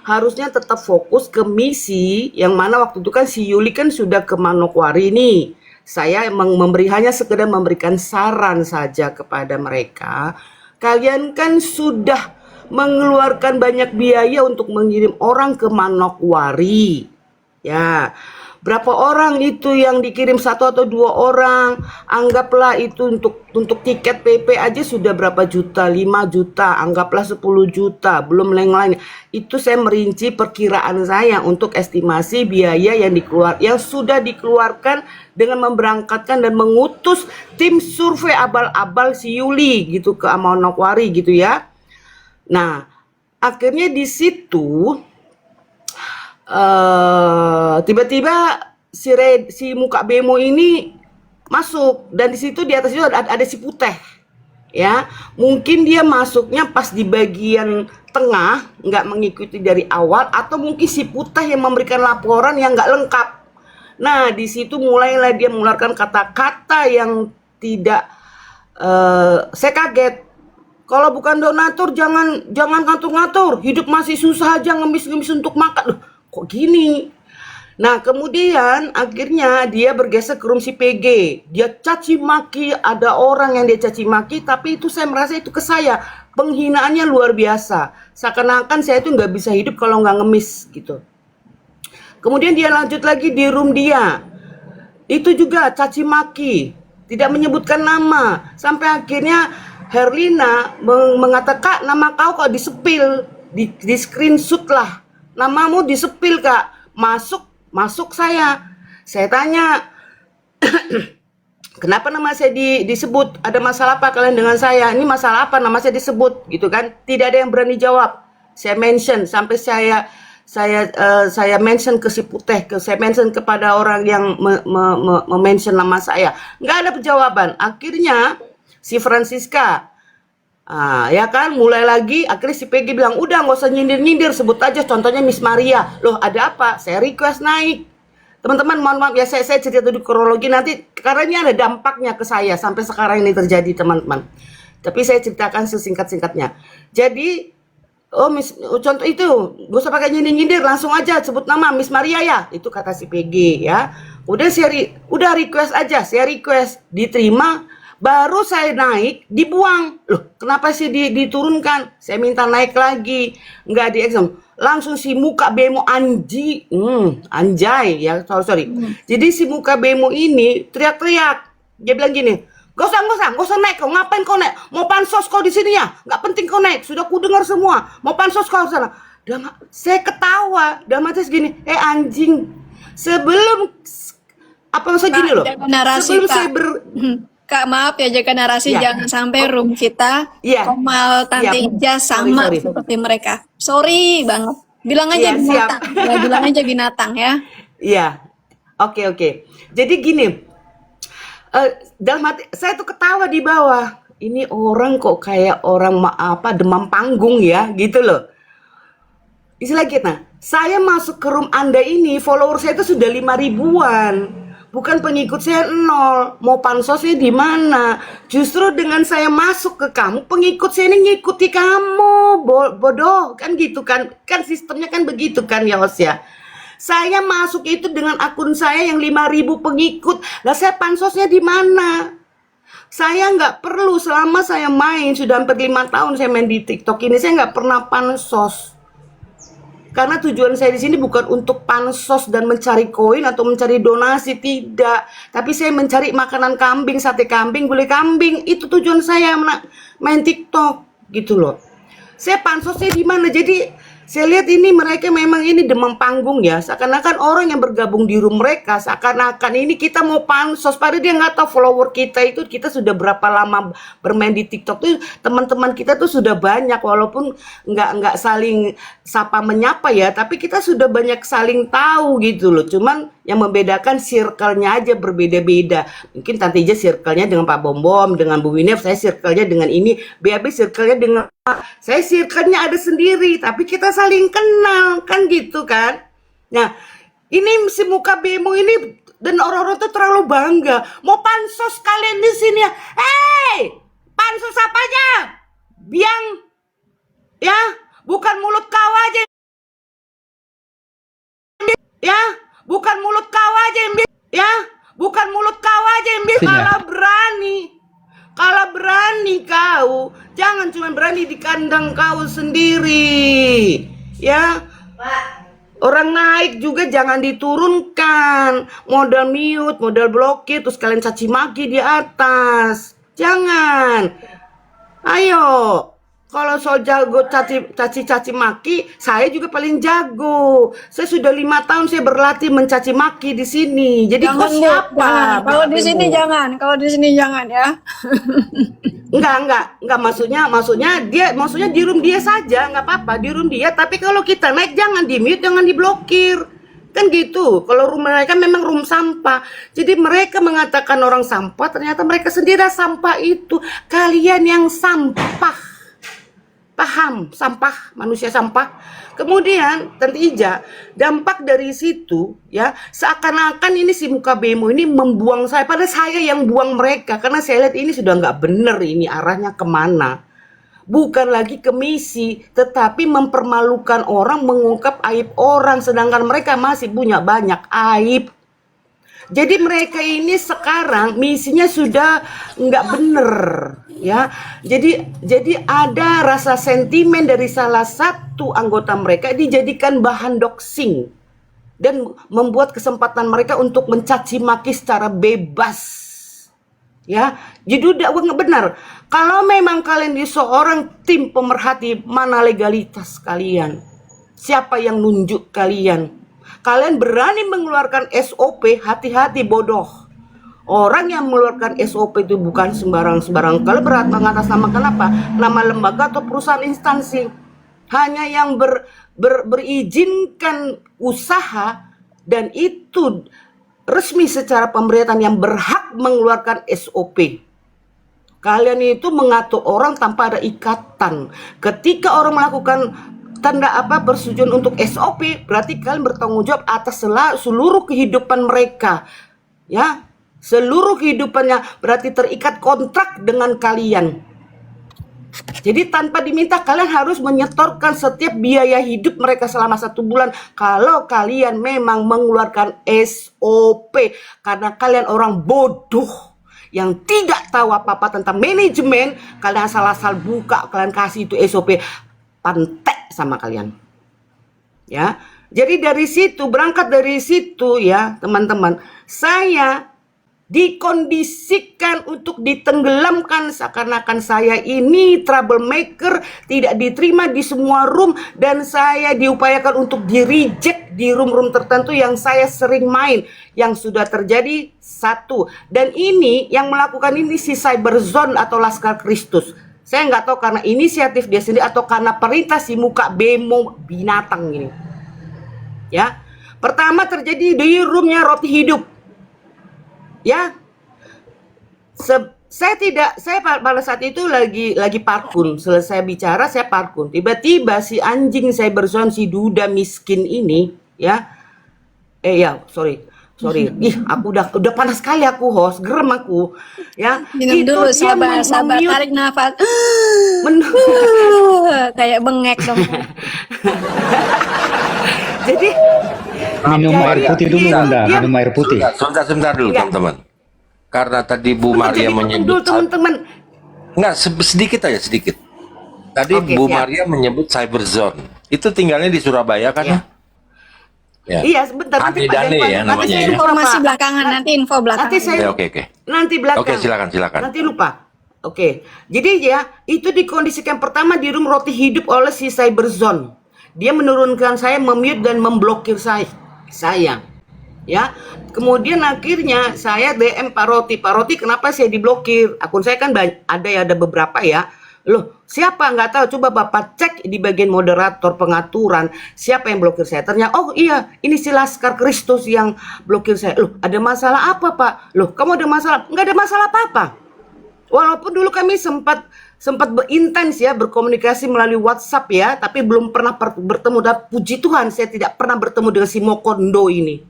harusnya tetap fokus ke misi yang mana waktu itu kan si Yuli kan sudah ke Manokwari nih. Saya emang hanya sekedar memberikan saran saja kepada mereka. Kalian kan sudah mengeluarkan banyak biaya untuk mengirim orang ke Manokwari. Ya, berapa orang itu yang dikirim, 1 atau 2 orang, anggaplah itu untuk tiket PP aja sudah berapa juta, 5 juta, anggaplah 10 juta, belum lain-lain. Itu saya merinci perkiraan saya untuk estimasi biaya yang sudah dikeluarkan dengan memberangkatkan dan mengutus tim survei abal-abal si Yuli gitu ke Manokwari gitu ya. Nah, akhirnya di situ tiba-tiba si muka bemo ini masuk dan di situ di atas itu ada si Putih ya. Mungkin dia masuknya pas di bagian tengah, nggak mengikuti dari awal, atau mungkin si Putih yang memberikan laporan yang nggak lengkap. Nah di situ mulailah dia mengeluarkan kata-kata yang tidak saya kaget. Kalau bukan donatur jangan ngatur-ngatur, hidup masih susah aja ngemis-ngemis untuk makan. Loh, kok gini? Nah kemudian akhirnya dia bergeser ke room si PG. Dia caci maki, ada orang yang dia caci maki, tapi itu saya merasa itu ke saya. Penghinaannya luar biasa. Seakan-akan saya itu nggak bisa hidup kalau nggak ngemis gitu. Kemudian dia lanjut lagi di room dia. Itu juga caci maki, tidak menyebutkan nama. Sampai akhirnya Herlina mengatakan nama kau kok disepil, di screenshot lah. Namamu disepil Kak. Masuk saya tanya kenapa nama saya disebut, ada masalah apa kalian dengan saya, ini masalah apa nama saya disebut gitu kan. Tidak ada yang berani jawab. Saya mention sampai saya mention ke si Putih, saya mention kepada orang yang mention nama saya, nggak ada jawaban. Akhirnya si Francisca ya kan mulai lagi. Akhirnya si Peggy bilang udah nggak usah nyindir-nyindir, sebut aja contohnya Miss Maria. Loh ada apa? Saya request naik. Teman-teman mohon maaf ya, saya cerita dulu kronologi nanti karena ini ada dampaknya ke saya sampai sekarang ini terjadi teman-teman. Tapi saya ceritakan sesingkat-singkatnya. Jadi contoh itu gak usah pakai nyindir-nyindir, langsung aja sebut nama Miss Maria ya, itu kata si PG ya. Udah request aja, saya request diterima. Baru saya naik, dibuang. Loh, kenapa sih diturunkan? Saya minta naik lagi, nggak di-exam. Langsung si muka bemo anjay ya, sorry. Jadi si muka bemo ini teriak-teriak. Dia bilang gini, Gak usah naik kau. Ngapain kau naik? Mau pansos kau di sini ya? Gak penting kau naik. Sudah ku dengar semua. Mau pansos kau sana. Saya ketawa. Dalam hati segini. Anjing. Sebelum apa maksud gini loh? Narasi, Sebelum Kak. saya Kak, maaf ya, jaga narasi, Ya. jangan sampai room kita Komal Tante Ya. Ija sama Sorry. seperti mereka. Sorry banget. Bilang aja Iya, binatang. siap. Ya, bilang aja binatang ya. Iya. Oke. Jadi gini. Dalam hati saya tuh ketawa di bawah. Ini orang kok kayak orang demam panggung ya, gitu loh. Istilah kita, saya masuk ke room Anda ini, follower saya itu sudah 5 ribuan. Bukan pengikut saya 0. Mau pansosnya di mana? Justru dengan saya masuk ke kamu, pengikut saya ini ngikuti kamu. Bodoh, kan gitu kan? Kan sistemnya kan begitu kan ya, Host ya. Saya masuk itu dengan akun saya yang 5.000 pengikut. Lah saya pansosnya di mana? Saya nggak perlu, selama saya main sudah hampir 5 tahun saya main di TikTok ini, saya nggak pernah pansos. Karena tujuan saya di sini bukan untuk pansos dan mencari koin atau mencari donasi, tidak. Tapi saya mencari makanan kambing, sate kambing, gulai kambing. Itu tujuan saya main TikTok gitu loh. Saya pansosnya di mana? Jadi saya lihat ini mereka memang ini demam panggung ya. Seakan-akan orang yang bergabung di room mereka, seakan-akan ini kita mau pansos. Padahal dia nggak tahu follower kita itu, kita sudah berapa lama bermain di TikTok tuh. Teman-teman kita tuh sudah banyak, walaupun nggak saling sapa menyapa ya, tapi kita sudah banyak saling tahu gitu loh. Cuman yang membedakan circle-nya aja berbeda-beda. Mungkin Tante Ija circle-nya dengan Pak Bombom, dengan Bu Winef, saya circle-nya dengan ini, BAB circle-nya dengan saya circle-nya ada sendiri, tapi kita saling kenal, kan gitu kan. Nah, ini si muka bemo ini dan orang-orang tuh terlalu bangga. Mau pansos kalian di sini ya. Pansos apanya? Biang, ya, bukan mulut kau aja. Ya, bukan mulut kau aja yang ya, bukan mulut kau aja yang kalau berani kau, jangan cuma berani di kandang kau sendiri, ya. Orang naik juga jangan diturunkan, modal mute, modal blokir, terus kalian caci maki di atas, jangan. Ayo, kalau soal jago caci maki, saya juga paling jago. Saya sudah 5 tahun saya berlatih mencaci maki di sini. Jadi Jangan, kau siapa? Kalau di sini jangan, ya. Enggak, maksudnya di room dia saja, nggak apa-apa di room dia. Tapi kalau kita naik jangan di mute, jangan diblokir, kan gitu. Kalau room mereka memang room sampah, jadi mereka mengatakan orang sampah, ternyata mereka sendiri sampah itu. Kalian yang sampah. Paham, sampah, manusia sampah. Kemudian Tante Ija, dampak dari situ ya, seakan-akan ini si muka bemo ini membuang saya, padahal saya yang buang mereka, karena saya lihat ini sudah nggak bener, ini arahnya kemana. Bukan lagi ke misi, tetapi mempermalukan orang, mengungkap aib orang, sedangkan mereka masih punya banyak aib. Jadi mereka ini sekarang misinya sudah nggak bener, ya. Jadi ada rasa sentimen dari salah satu anggota mereka dijadikan bahan doxing dan membuat kesempatan mereka untuk mencaci maki secara bebas, ya. Jadi udah nggak benar. Kalau memang kalian di seorang tim pemerhati, mana legalitas kalian? Siapa yang nunjuk kalian? Kalian berani mengeluarkan SOP, hati-hati bodoh. Orang yang mengeluarkan SOP itu bukan sembarang-sembarang. Kalau mengatasnamakan apa? Nama lembaga atau perusahaan instansi. Hanya yang berizinkan usaha dan itu resmi secara pemerintahan yang berhak mengeluarkan SOP. Kalian itu mengatur orang tanpa ada ikatan. Ketika orang melakukan persetujuan untuk SOP, berarti kalian bertanggung jawab atas seluruh kehidupan mereka, ya, seluruh kehidupannya, berarti terikat kontrak dengan kalian. Jadi tanpa diminta kalian harus menyetorkan setiap biaya hidup mereka selama 1 bulan. Kalau kalian memang mengeluarkan SOP, karena kalian orang bodoh yang tidak tahu apa-apa tentang manajemen, kalian asal-asal buka, kalian kasih itu SOP, pantek sama kalian, ya. Jadi berangkat dari situ ya teman-teman, saya dikondisikan untuk ditenggelamkan seakan-akan saya ini troublemaker, tidak diterima di semua room, dan saya diupayakan untuk di-reject di room-room tertentu yang saya sering main. Yang sudah terjadi satu, dan ini yang melakukan ini si Cyberzone atau Laskar Kristus. Saya nggak tahu karena inisiatif dia sendiri atau karena perintah si muka bemo binatang ini. Ya, pertama terjadi di roomnya Roti Hidup. Ya, saya pada saat itu lagi parkun, selesai bicara saya parkun. Tiba-tiba si anjing Cyberzone, si duda miskin ini, ya, sorry, aku udah panas sekali aku host, gerem aku, ya. Minum Itu dulu, dia sabar, mute- tarik nafas. Kayak bengek dong. Jadi Minum air putih dulu, Bunda. Minum air putih. Sebentar dulu Iya. teman-teman. Karena tadi Bu Maria jadi dulu menyebut teman-teman. enggak sedikit aja sedikit. Tadi Oke, Bu siap. Maria menyebut Cyberzone. Itu tinggalnya di Surabaya kan ya? Ya. Iya, sebentar Andi Pak Dane Jaywan. ya Nanti namanya saya ya. lupa, Informasi Pak. belakangan, nanti info belakangan. Nanti saya Oke. nanti belakang. Oke, silakan. Nanti lupa. Oke. Jadi ya, itu dikondisikan pertama di room Roti Hidup oleh si Cyberzone. Dia menurunkan saya, memute dan memblokir saya. Ya. Kemudian akhirnya saya DM Pak Roti, kenapa saya diblokir? Akun saya kan ada beberapa ya. Loh, siapa nggak tahu, coba Bapak cek di bagian moderator pengaturan siapa yang blokir saya. Ternyata oh iya, ini si Laskar Kristus yang blokir saya. Loh, ada masalah apa, Pak? Loh, kamu ada masalah? Nggak ada masalah apa-apa. Walaupun dulu kami sempat berintens ya berkomunikasi melalui WhatsApp ya, tapi belum pernah bertemu. Dan puji Tuhan saya tidak pernah bertemu dengan si Mokondo ini.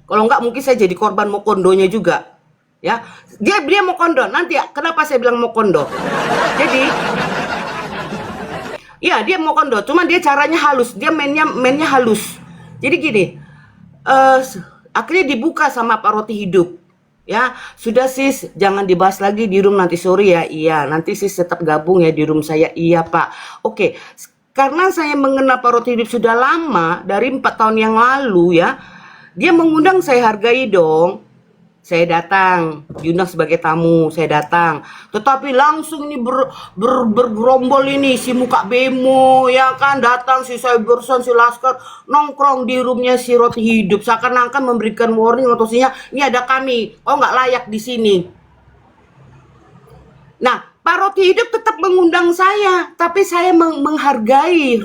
Kalau enggak mungkin saya jadi korban Mokondonya juga. Ya, dia Mokondo. Nanti ya, kenapa saya bilang Mokondo? Jadi ya dia Mokondo, cuman dia caranya halus, dia mainnya halus. Jadi gini, akhirnya dibuka sama Pak Roti Hidup. Ya, sudah sis, jangan dibahas lagi di room nanti sore ya. Iya, nanti sis tetap gabung ya di room saya. Iya Pak. Oke, karena saya mengenal Pak Roti Hidup sudah lama, dari 4 tahun yang lalu ya, dia mengundang, saya hargai dong. Saya datang, diundang sebagai tamu, saya datang. Tetapi langsung ini bergerombol ini si muka bemo ya kan, datang si Cyberzone, si Laskar nongkrong di roomnya si Roti Hidup, seakan-akan memberikan warning atau sinyal, ini ada kami, oh nggak layak di sini. Nah, Pak Roti Hidup tetap mengundang saya, tapi saya menghargai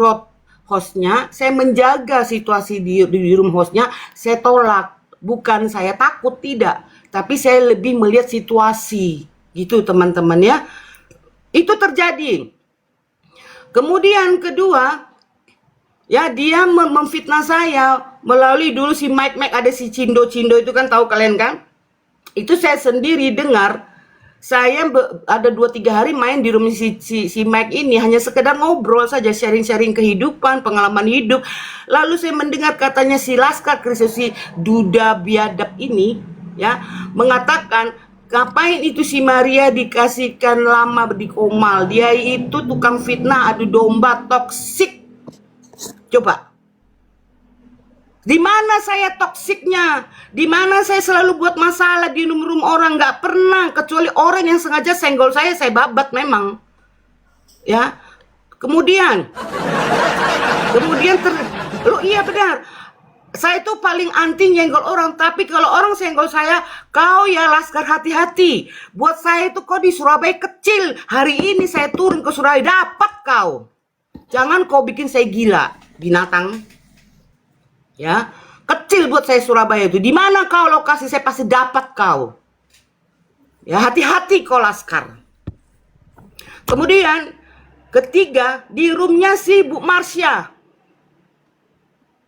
hostnya, saya menjaga situasi di room hostnya, saya tolak. Bukan saya takut, tidak, tapi saya lebih melihat situasi gitu teman-teman ya. Itu terjadi. Kemudian kedua ya, dia memfitnah saya melalui dulu si Mike, ada si Cindo itu kan, tahu kalian kan. Itu saya sendiri dengar. Saya ada 2-3 hari main di rumah si Mike ini, hanya sekedar ngobrol saja, sharing-sharing kehidupan, pengalaman hidup. Lalu saya mendengar katanya si Laskar Kristus, si duda biadab ini ya, mengatakan ngapain itu si Maria dikasihkan lama di Komal, dia itu tukang fitnah, adu domba, toksik. Coba, di mana saya toksiknya? Di mana saya selalu buat masalah di room orang? Nggak pernah, kecuali orang yang sengaja senggol saya babat memang. Ya. Kemudian lo iya benar. Saya itu paling anti nyenggol orang, tapi kalau orang senggol saya, kau ya Laskar hati-hati. Buat saya itu kau di Surabaya kecil. Hari ini saya turun ke Surabaya, dapat kau. Jangan kau bikin saya gila, binatang. Ya, kecil buat saya Surabaya itu. Di mana kau lokasi saya pasti dapat kau. Ya, hati-hati kau Laskar. Kemudian ketiga, di roomnya si Bu Marsha.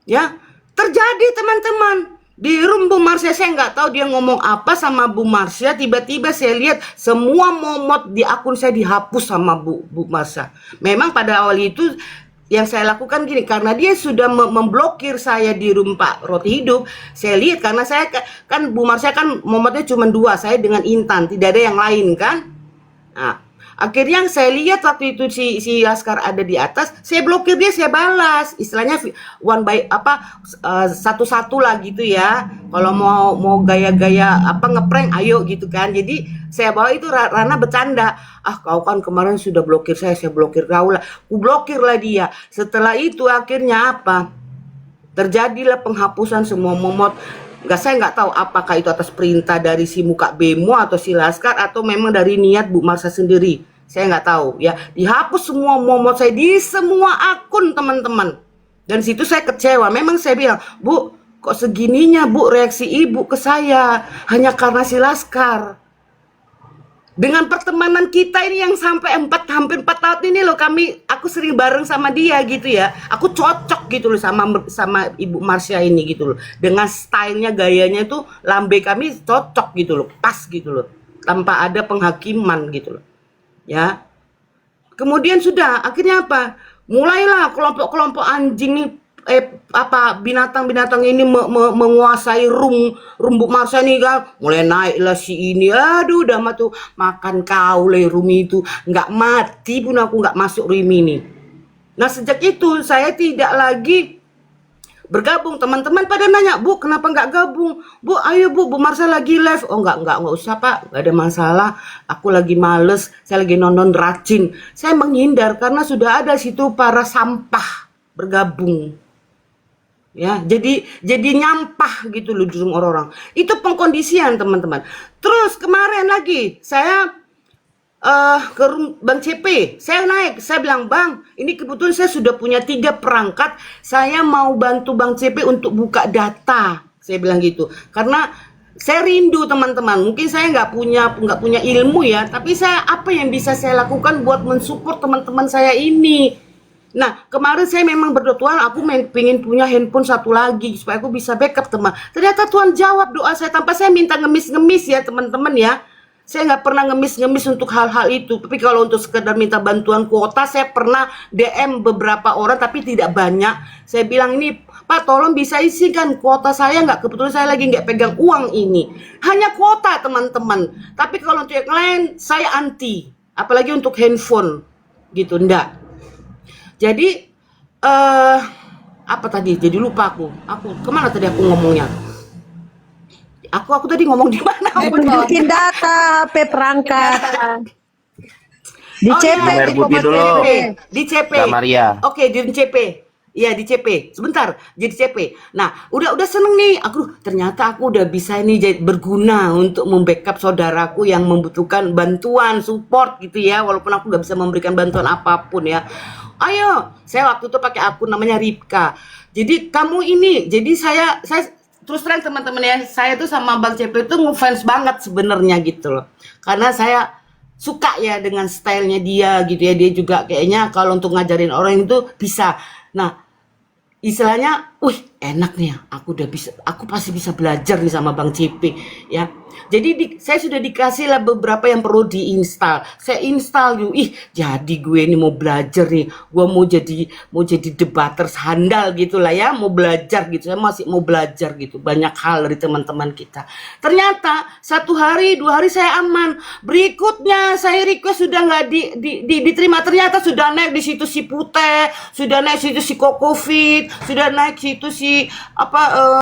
Ya, terjadi teman-teman. Di room Bu Marsha, saya nggak tahu dia ngomong apa sama Bu Marsha. Tiba-tiba saya lihat semua momot di akun saya dihapus sama Bu Marsha. Memang pada awal itu yang saya lakukan gini, karena dia sudah memblokir saya di room Pak Roti Hidup. Saya lihat, karena saya kan Bu Marsha kan momotnya cuma 2, saya dengan Intan, tidak ada yang lain kan. Nah, Akhirnya saya lihat waktu itu si Laskar ada di atas, saya blokir dia, saya balas. Istilahnya one by satu-satu lah gitu ya. Kalau mau gaya-gaya ngeprank ayo gitu kan. Jadi saya bawa itu Rana bercanda. Ah kau kan kemarin sudah blokir saya blokir kau lah. Ku blokir lah dia. Setelah itu akhirnya apa? Terjadilah penghapusan semua momot. Saya nggak tahu apakah itu atas perintah dari si muka bemo atau si Laskar atau memang dari niat Bu Marsha sendiri. Saya nggak tahu ya. Dihapus semua momot saya di semua akun teman-teman. Dan situ saya kecewa. Memang saya bilang, Bu, kok segininya Bu reaksi ibu ke saya hanya karena si Laskar. Dengan pertemanan kita ini yang sampai hampir 4 tahun ini loh, aku sering bareng sama dia gitu ya. Aku cocok gitu loh sama Ibu Marsha ini gitu loh. Dengan stylenya, gayanya itu lambe kami cocok gitu loh, pas gitu loh. Tanpa ada penghakiman gitu loh. Ya. Kemudian sudah, akhirnya apa? Mulailah kelompok-kelompok anjing nih binatang-binatang ini menguasai room Bu Marsha nih kan. Mulai naiklah si ini, aduh udah mah tuh makan kau le room itu, nggak mati pun aku nggak masuk room ini. Nah sejak itu saya tidak lagi bergabung. Teman-teman pada nanya, Bu kenapa nggak gabung? Bu ayo Bu Marsha lagi live. Oh nggak usah Pak, nggak ada masalah. Aku lagi males, saya lagi nonton racin. Saya menghindar karena sudah ada situ para sampah bergabung. Ya, jadi nyampah gitu loh di rumah orang-orang. Itu pengkondisian teman-teman. Terus kemarin lagi saya ke Bang CP, saya naik, saya bilang Bang, ini kebetulan saya sudah punya 3 perangkat, saya mau bantu Bang CP untuk buka data, saya bilang gitu, karena saya rindu teman-teman. Mungkin saya nggak punya ilmu ya, tapi apa yang bisa saya lakukan buat mensupport teman-teman saya ini. Nah kemarin saya memang berdoa, Tuhan aku pengen punya handphone 1 lagi supaya aku bisa backup teman. Ternyata Tuhan jawab doa saya tanpa saya minta ngemis-ngemis ya teman-teman ya. Saya nggak pernah ngemis-ngemis untuk hal-hal itu. Tapi kalau untuk sekedar minta bantuan kuota, saya pernah DM beberapa orang tapi tidak banyak. Saya bilang ini Pak tolong bisa isikan kuota saya nggak, kebetulan saya lagi nggak pegang uang ini. Hanya kuota teman-teman. Tapi kalau untuk yang lain saya anti. Apalagi untuk handphone gitu, enggak. Jadi apa tadi? Jadi lupa aku kemana tadi aku ngomongnya? Aku tadi ngomong di mana? Bikin data HP perangkat. Di CP Air putih dulu. Di CP. Maria. Oke, di CP. Iya di CP, sebentar jadi CP. Nah udah seneng nih, ternyata aku udah bisa ini berguna untuk membackup saudaraku yang membutuhkan bantuan support gitu ya, walaupun aku nggak bisa memberikan bantuan apapun ya. Ayo, saya waktu itu pakai akun namanya Ripka. Jadi kamu ini, jadi saya terus terang teman-teman ya, saya tuh sama Bang CP itu ngefans banget sebenarnya gitu loh, karena saya suka ya dengan stylenya dia gitu ya. Dia juga kayaknya kalau untuk ngajarin orang itu bisa. Nah istilahnya, enak nih ya, aku pasti bisa belajar nih sama Bang CP ya. Jadi saya sudah dikasih lah beberapa yang perlu diinstal. Saya install yuk. Jadi gue ini mau belajar nih. Gue mau jadi debaters handal gitu lah ya. Mau belajar gitu. Saya masih mau belajar gitu. Banyak hal dari teman-teman kita. Ternyata 1 hari 2 hari saya aman. Berikutnya saya request sudah nggak diterima. Ternyata sudah naik di situ si Putih, sudah naik situ si Kokofit, sudah naik situ si